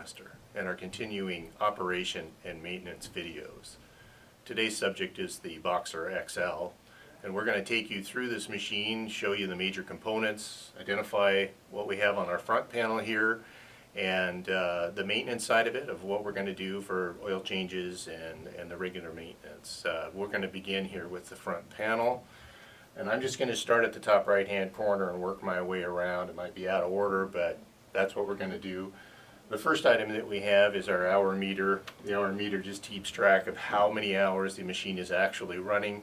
Master and our continuing operation and maintenance videos. Today's subject is the BoxxerXL, and we're going to take you through this machine, show you the major components, identify what we have on our front panel here, and the maintenance side of it, of what we're going to do for oil changes and the regular maintenance. We're going to begin here with the front panel. And I'm just going to start at the top right hand corner and work my way around. It might be out of order, but that's what we're going to do. The first item that we have is our hour meter. The hour meter just keeps track of how many hours the machine is actually running.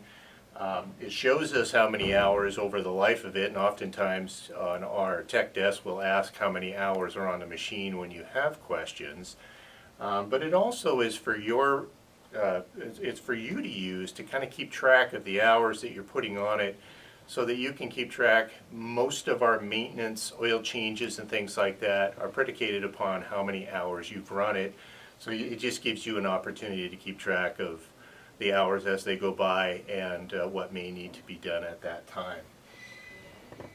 It shows us how many hours over the life of it, and oftentimes on our tech desk we'll ask how many hours are on the machine when you have questions. But it also is for your it's for you to use to kind of keep track of the hours that you're putting on it, so that you can keep track. Most of our maintenance, oil changes and things like that are predicated upon how many hours you've run it. So it just gives you an opportunity to keep track of the hours as they go by and what may need to be done at that time.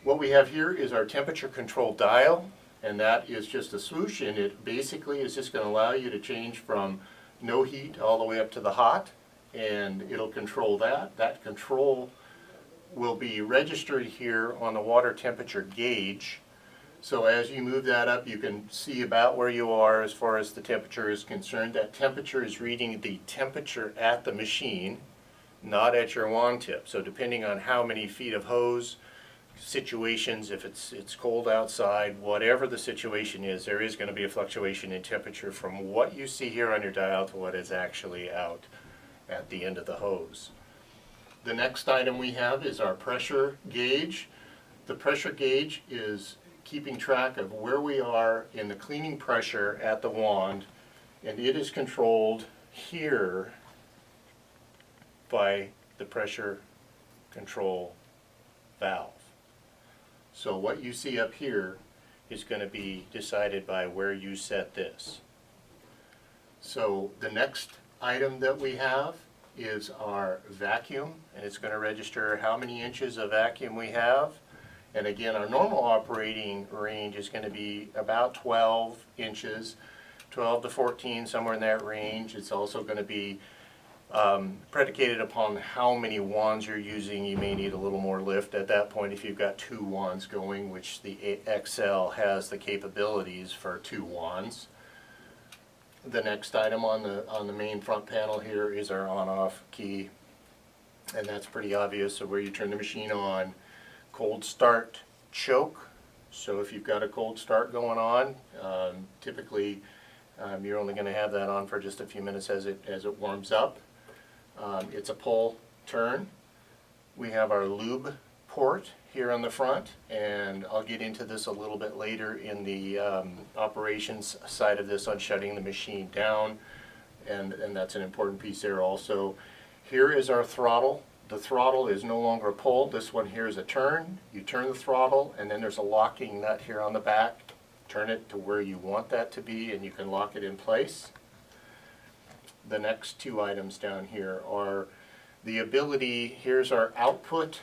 What we have here is our temperature control dial, and that is just a swoosh, and it basically is just going to allow you to change from no heat all the way up to the hot, and it'll control that. That control will be registered here on the water temperature gauge. So as you move that up, you can see about where you are as far as the temperature is concerned. That temperature is reading the temperature at the machine, not at your wand tip. So depending on how many feet of hose, situations, if it's cold outside, whatever the situation is, there is going to be a fluctuation in temperature from what you see here on your dial to what is actually out at the end of the hose. The next item we have is our pressure gauge. The pressure gauge is keeping track of where we are in the cleaning pressure at the wand, and it is controlled here by the pressure control valve. So what you see up here is going to be decided by where you set this. So the next item that we have is our vacuum, and it's going to register how many inches of vacuum we have. And again, our normal operating range is going to be about 12 inches, 12 to 14, somewhere in that range. It's also going to be predicated upon how many wands you're using. You may need a little more lift at that point if you've got 2 wands going, which the XL has the capabilities for 2 wands. The next item on the main front panel here is our on-off key, and that's pretty obvious. So where you turn the machine on, cold start choke. So if you've got a cold start going on, typically you're only going to have that on for just a few minutes as it warms up. It's a pull turn. We have our lube port here on the front, and I'll get into this a little bit later in the operations side of this on shutting the machine down, and that's an important piece there also. Here is our throttle. The throttle is no longer a pull. This one here is a turn. You turn the throttle, and then there's a locking nut here on the back. Turn it to where you want that to be, and you can lock it in place. The next 2 items down here are the ability. Here's our output,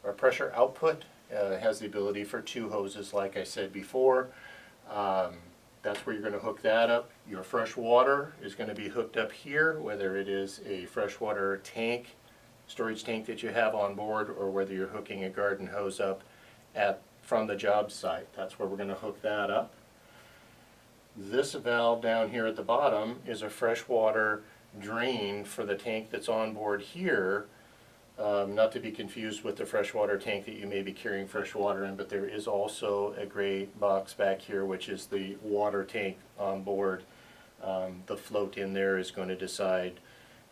our pressure output. It has the ability for 2 hoses, like I said before. That's where you're going to hook that up. Your fresh water is going to be hooked up here, whether it is a freshwater tank, storage tank that you have on board, or whether you're hooking a garden hose up from the job site. That's where we're going to hook that up. This valve down here at the bottom is a freshwater drain for the tank that's on board here, not to be confused with the freshwater tank that you may be carrying fresh water in, but there is also a gray box back here which is the water tank on board. The float in there is going to decide,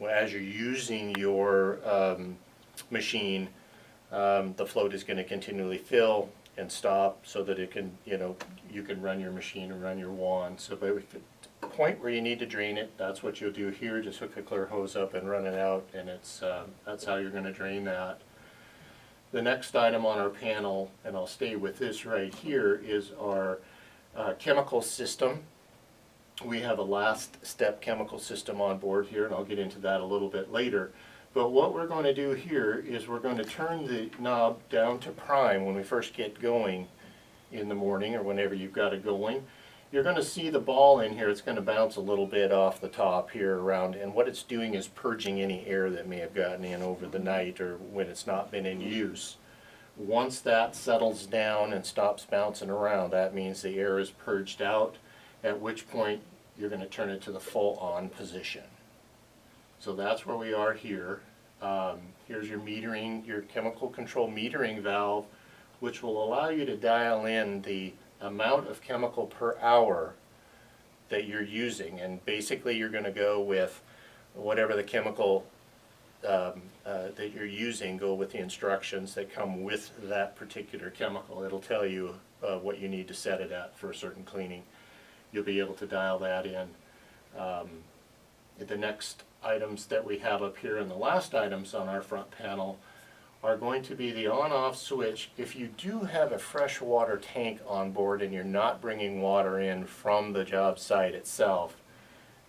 well, as you're using your machine, the float is going to continually fill and stop so that it can, you can run your machine and run your wand. So by the point where you need to drain it, that's what you'll do here. Just hook a clear hose up and run it out, and that's how you're going to drain that. The next item on our panel, and I'll stay with this right here, is our chemical system. We have a last step chemical system on board here, and I'll get into that a little bit later. But what we're going to do here is we're going to turn the knob down to prime when we first get going in the morning, or whenever you've got it going. you're going to see the ball in here. It's going to bounce a little bit off the top here around, and what it's doing is purging any air that may have gotten in over the night or when it's not been in use. Once that settles down and stops bouncing around, that means the air is purged out, at which point you're going to turn it to the full on position. So that's where we are here. Here's your metering, your chemical control metering valve, which will allow you to dial in the amount of chemical per hour that you're using. And basically you're going to go with whatever the chemical that you're using, go with the instructions that come with that particular chemical. It'll tell you what you need to set it at for a certain cleaning. You'll be able to dial that in. The next items that we have up here, and the last items on our front panel, are going to be the on-off switch. If you do have a freshwater tank on board and you're not bringing water in from the job site itself,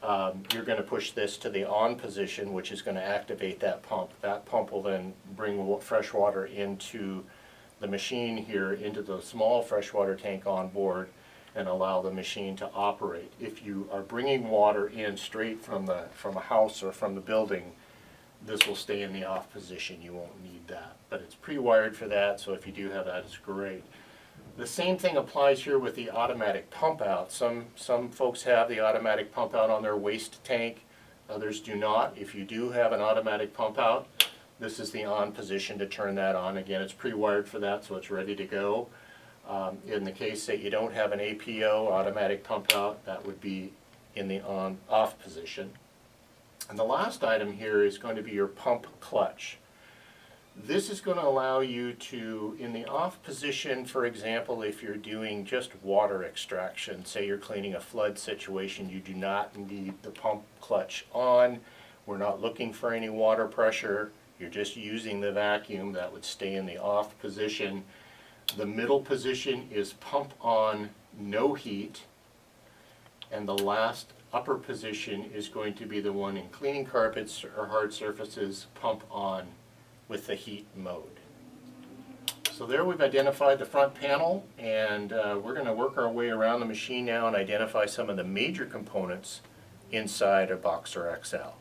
you're going to push this to the on position, which is going to activate that pump. That pump will then bring fresh water into the machine here, into the small freshwater tank on board, and allow the machine to operate. If you are bringing water in straight from a house or from the building, this will stay in the off position. You won't need that. But it's pre-wired for that, so if you do have that, it's great. The same thing applies here with the automatic pump out. Some folks have the automatic pump out on their waste tank, others do not. If you do have an automatic pump out, this is the on position to turn that on. Again, it's pre-wired for that, so it's ready to go. In the case that you don't have an APO, automatic pump out, that would be in the on-off position. And the last item here is going to be your pump clutch. This is going to allow you to, in the off position, for example, if you're doing just water extraction, say you're cleaning a flood situation, you do not need the pump clutch on. We're not looking for any water pressure. You're just using the vacuum. That would stay in the off position. The middle position is pump on, no heat. And the last upper position is going to be the one in cleaning carpets or hard surfaces, pump on with the heat mode. So there we've identified the front panel, and we're going to work our way around the machine now and identify some of the major components inside of BoxxerXL.